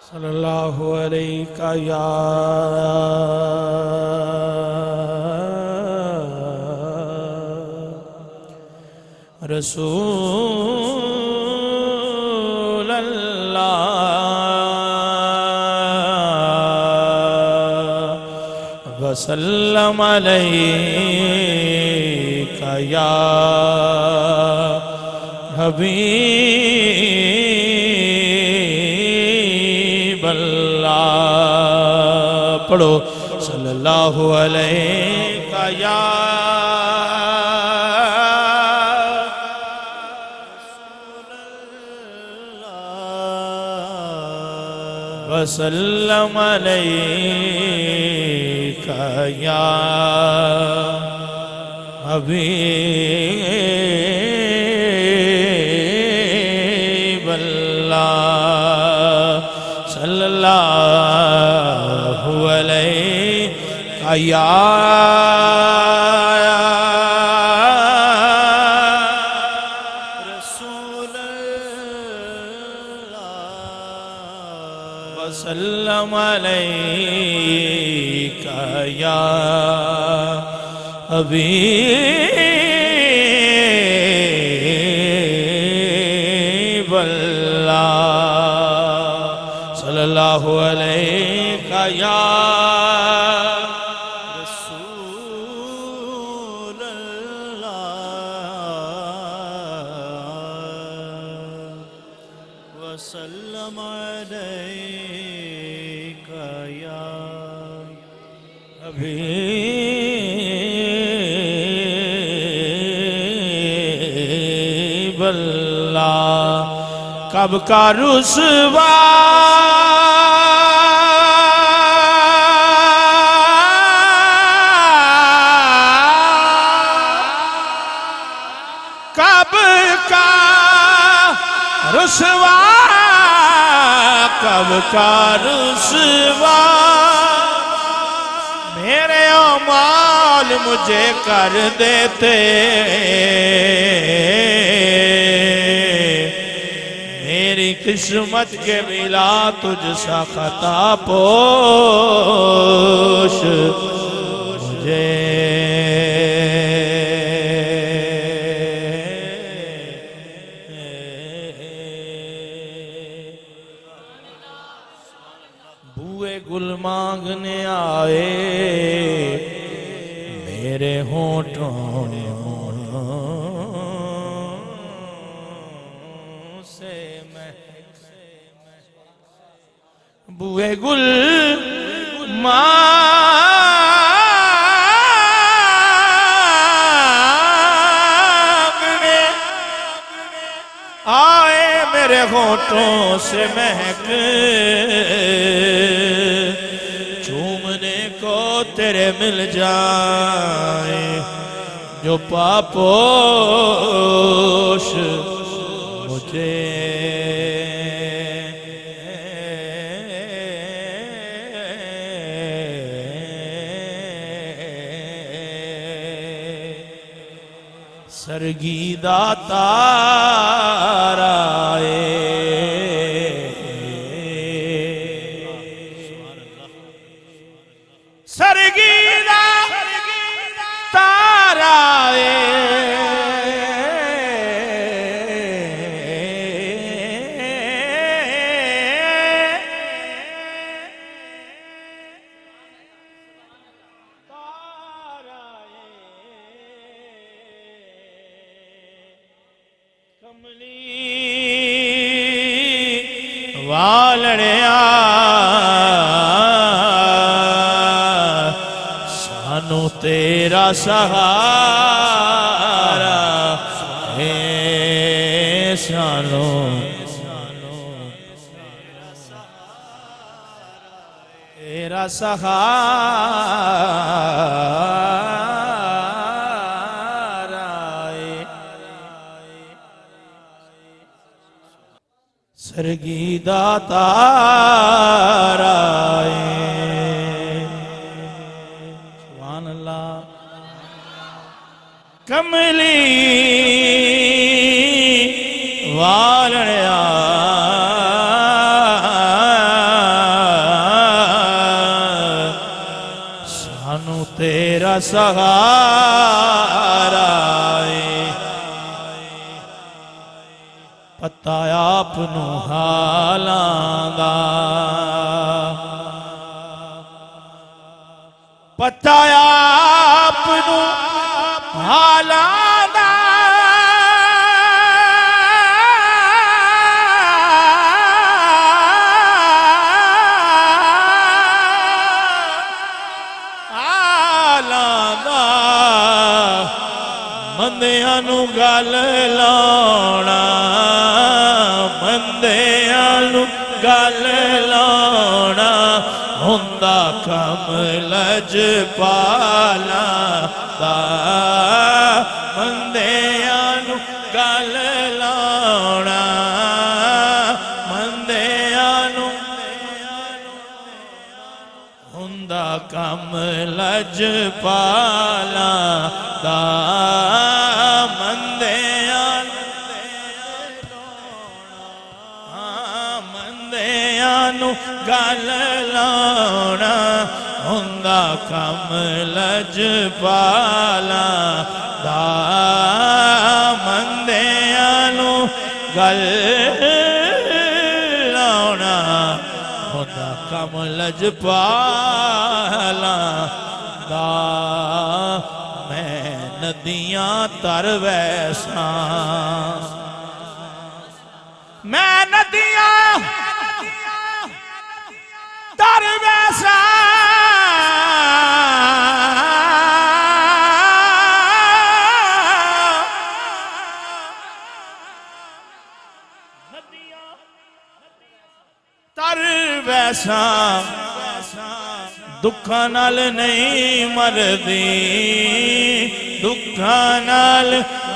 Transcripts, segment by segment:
सल्लल्लाहु अलैका या रसूल अल्लाह वसल्लम अलैका या हबीब अल्लाह। पढ़ो सल्लल्लाहु अलैका या वसल्लम अलैका या हबीब अल्लाह। सल्लल्लाहु अलैका या वसल्लम अलैका या हबीब अल्लाह। सल्लल्लाहु अलैका या रसूल अल्लाह वसल्लम अलैका या हबीब अल्लाह। कब का रुसवा कब का रुसवा कब का रुसवा मेरे अमाल मुझे कर देते। मेरी किस्मत के मिला तुझसा खता पोश मुझे। बुए गुल मांगने आए मेरे होठों से बुए गुल मांगने आए मेरे होठों से महक चूमने को तेरे मिल जाए जो पापोश मुझे। सरगीदा ताराए सरगीदा ताराए कमली वालड़िया सानू तेरा सहारा है सानू तेरा सहारा है। सरगीदा ताराए सुभान अल्लाह। कमली वालड़िया सहारा पता आप नू हालां दा पता आप नू हालां दा मंदियां नू गल लाउणा मंदियां नू गल लाउणा हुंदा कम लजपाला दा मंदियां नू गल लाउणा मंदियां नू हुंदा कम लजपाला दा गल लाउणा हुंदा कम लजपाला दा मंदियां नू गल लाउणा हुंदा कम लजपाला दा मैं नदियां तर वैसा मैं नदियां तर वैसा तर वैसा दुखा नाल नहीं मरदी दुखा नाल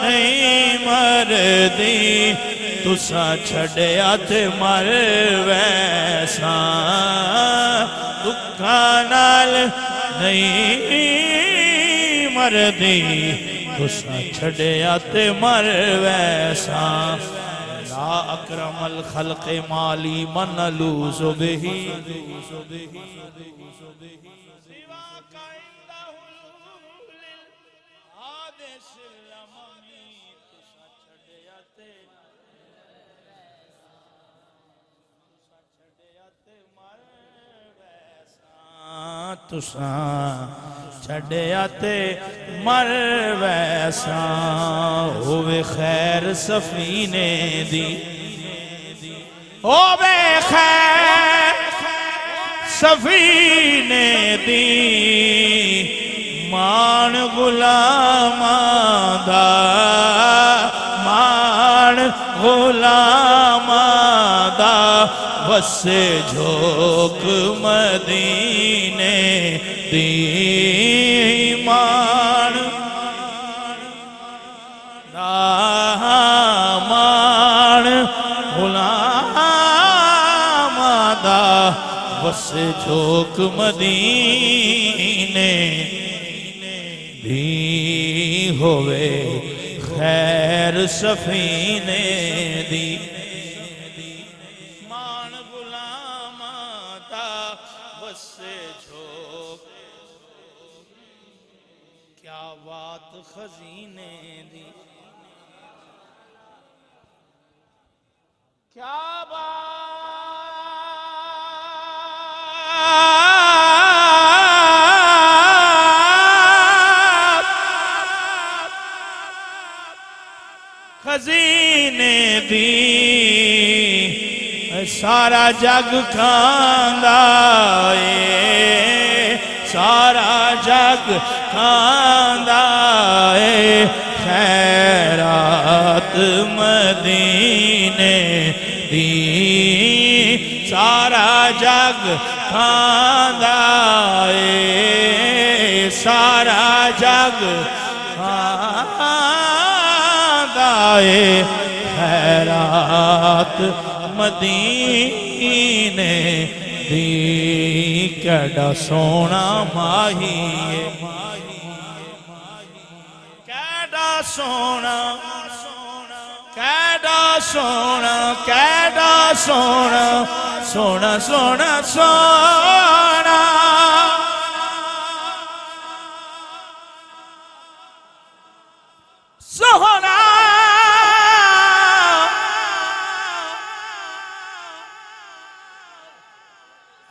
नहीं मरदी तुसा छड़िया ते मर वैसा दुखा नाल नहीं मरदी तुसा छड़िया ते मर वैसा ला अकरमल खल्क़े माली मन लूज़ु बिही तुसा छड़िया ते मर वैसा होवे खैर सफीने दी होवे खैर सफीने दी मान गुलामां दा मान गुलामां दा वसे झोक मदीने दी मान मान गुलामां दा वसे झोक मदीने दी होवे खैर सफीने दी क्या बात खजीने दी क्या बात खजीने दी सारा जग खांदा सारा जग खांदा खैरात मदीने दी सारा जग खांदा सारा जग खांदा खैरात मदीने दी केड़ा सोना माही केड़ा सोना केड़ा सोना केड़ा सोना सोना सोना सोना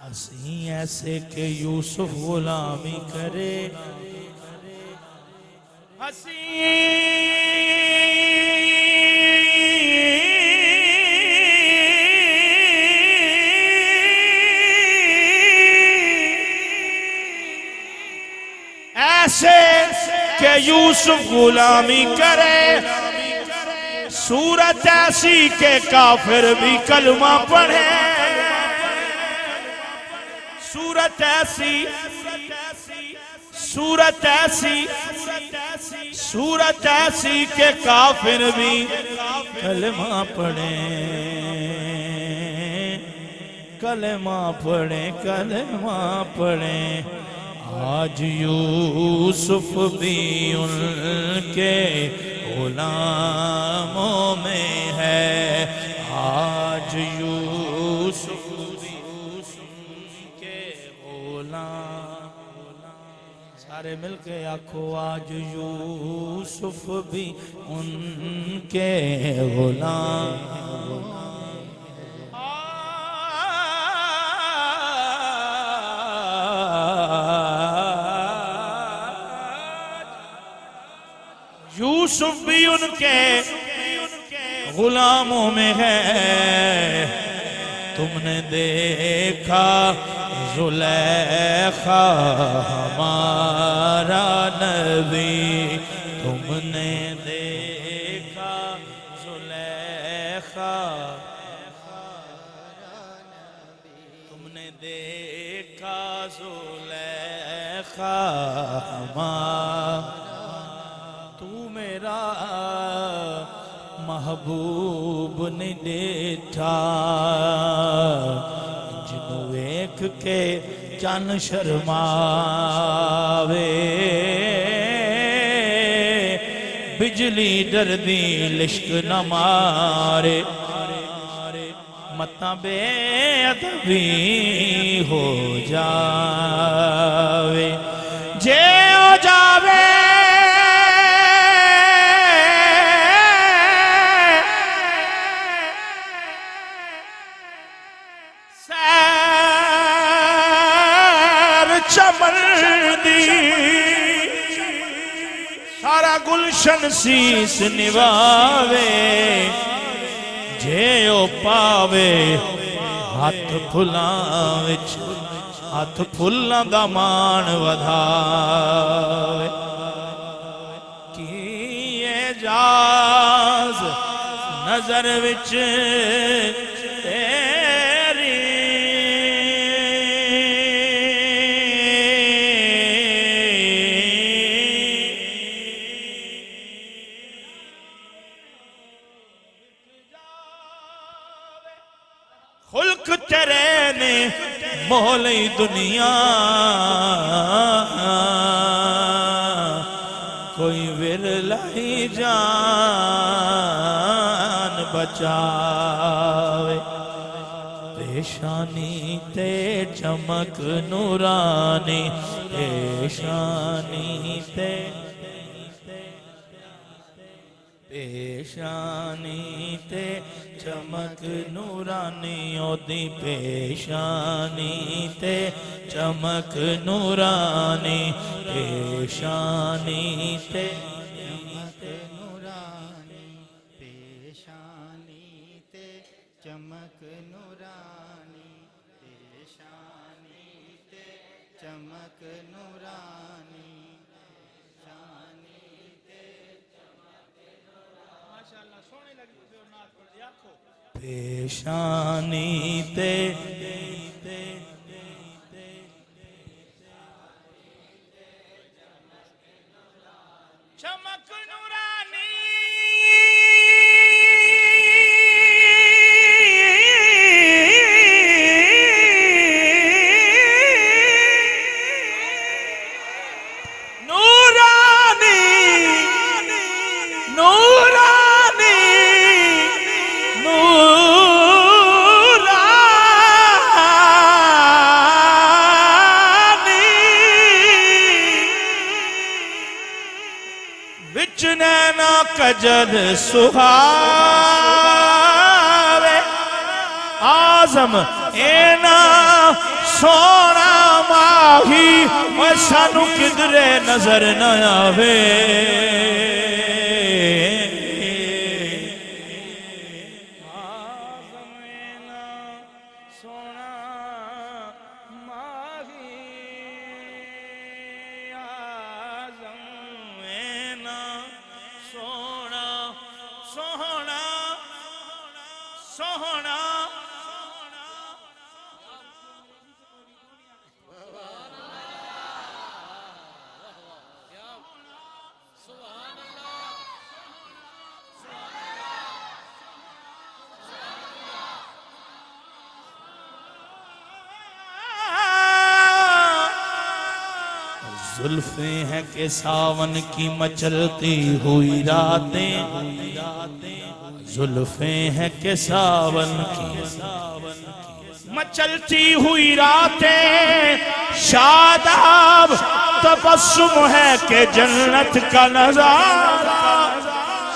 असी ऐसे के यूसुफ गुलामी करे हसी ऐसे के यूसुफ गुलामी करे सूरत ऐसी के काफिर भी कलमा पढ़े सूरत ऐसी सूरत ऐसी सूरत ऐसी के काफिर भी कलमा पढ़े कलमा पढ़े कलमा पढ़े आज यूसुफ भी उनके गुलामों में है आज यूसुफ भी उनके गुलाम सारे मिलके आखो आज यूसुफ भी उनके गुलाम यूसुफ भी उनके गुलामों में है तुमने देखा जुलेखा हमारा नबी तुमने देखा जुलेखा तुमने देखा जुलेखा हमारा महबूब ने देखा जिन्हों वेख के चन शर्मावे बिजली डरदी लिश्क न मारे मता बेअदबी हो जावे जे हो जावे सारा गुलशन सीस निवावे जे ओ पावे हाथ फुलां विच हाथ फुलां दा मान वधावे की एजाज नजर विच खुल्क तेरे ने मोहली दुनिया कोई विरला ही जान बचावे पेशानी ते चमक नूरानी पेशानी ते पेशानी ते चमक नूरानी ओदी पेशानी ते चमक नूरानी पेशानी ते नूरानी पेशानी ते चमक नूरानी पेशानी ते चमक नूरानी पेशानी ते चमक नूरानी विच नैना कजल सुहावे आजम एना सोना माही और सानू किधरे नजर न आवे सोहना जुल्फे हैं के सावन की मचलती हुई रातें जुल्फे हैं के सावन की मचलती हुई रातें शादाब तबस्सुम है के जन्नत का नजारा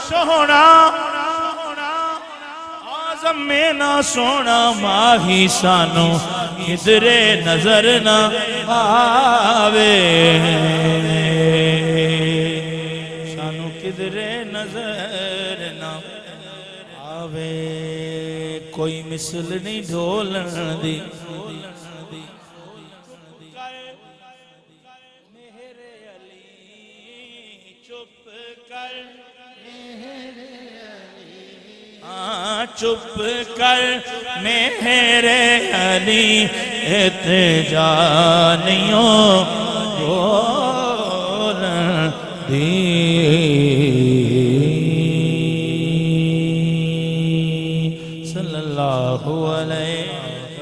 सोना आज़म में ना सोना माही सानो किधरे नजर ना आवे सानू किधरे नजर ना आवे कोई मिसल नहीं ढोलन दी मेरे अली चुप कर चुप कर मेरे अली इत्जानियों बोल दी सल्लल्लाहु अलैहि